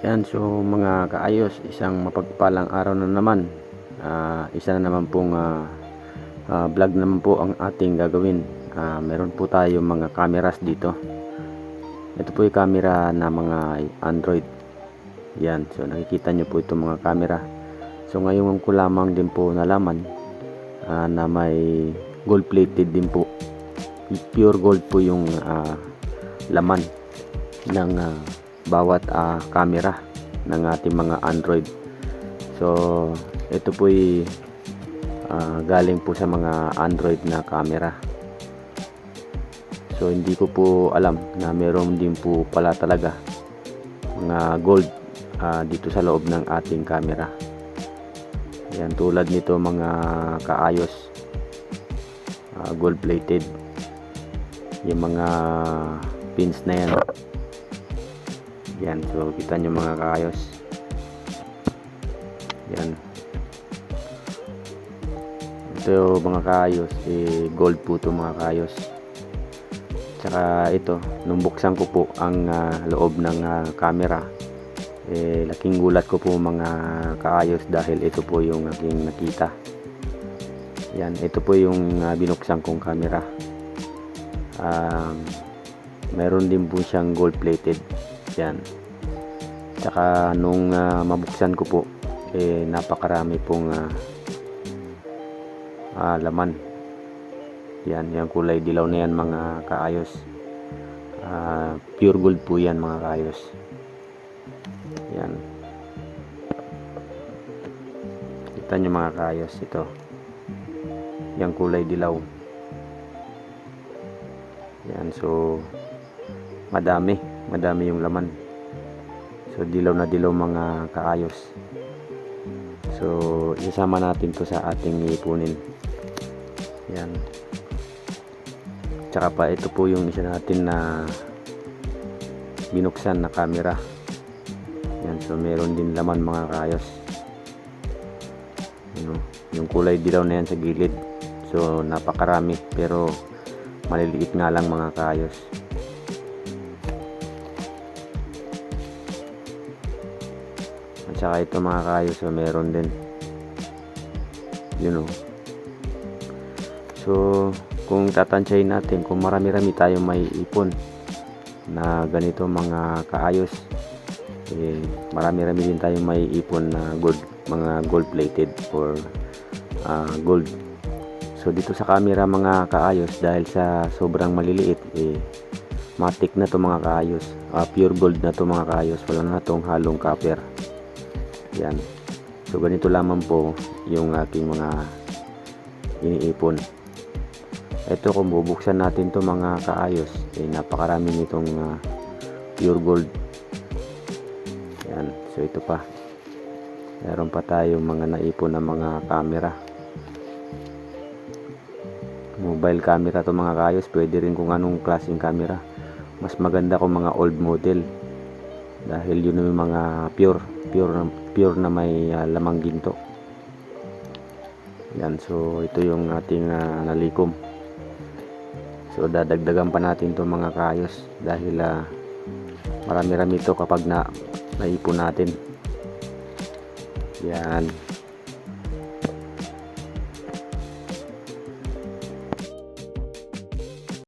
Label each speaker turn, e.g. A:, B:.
A: Yan, so mga kaayos, isang mapagpalang araw na naman. Isa na naman pong vlog naman po ang ating gagawin. Meron po tayo mga cameras dito. Ito po yung camera na mga Android. Yan, so nakikita nyo po itong mga camera. So ngayon ko lamang din po nalaman na may gold plated din po. Pure gold po yung laman ng bawat camera ng ating mga Android. So ito po ay galing po sa mga Android na camera. So hindi ko po alam na meron din po pala talaga mga gold dito sa loob ng ating camera. Yan, tulad nito mga kaayos, gold plated yung mga pins na yan. Yan, so kita nyo mga kaayos. Yan, ito mga kaayos, gold po ito mga kaayos. Tsaka ito, nung buksan ko po ang loob ng camera, laking gulat ko po mga kaayos dahil ito po yung aking nakita. Yan, ito po yung binuksan kong camera. Meron din po siyang gold plated. Yan. Tsaka nung mabuksan ko po, napakarami pong laman. Yan, yung kulay dilaw na yan mga kaayos. Pure gold po yan mga kaayos. Yan. Kita nyo mga kaayos, ito. Yung kulay dilaw. Yan, so madami yung laman. So dilaw na dilaw mga kaayos. So isama natin to sa ating ipunin. Yan. Tsaka pa ito po yung isa natin na binuksan na camera. Yan, so meron din laman mga kaayos. Yung kulay dilaw na yan sa gilid. So napakarami pero maliliit nga lang mga kaayos. At saka ito mga kaayos, so meron din. So kung tatansyahin natin, kung marami-rami tayong may ipon na ganito mga kaayos, marami-rami din tayong may ipon na gold, mga gold plated or gold. So dito sa camera mga kaayos, dahil sa sobrang maliliit, matik na to mga kaayos. Pure gold na to mga kaayos, wala na tong halong copper. Yan. So ganito lamang po yung aking mga iniipon. Ito, kung bubuksan natin to mga kaayos, napakarami nitong pure gold. Yan. So ito pa, meron pa tayong mga naipon na mga camera, mobile camera to mga kaayos. Pwede rin kung anong klaseng camera. Mas maganda kung mga old model dahil yun yung mga pure na may lamang ginto. Yan, so ito yung ating nalikom. So dadagdagan pa natin to mga kaayos dahil marami-rami to kapag naipon natin. Yan.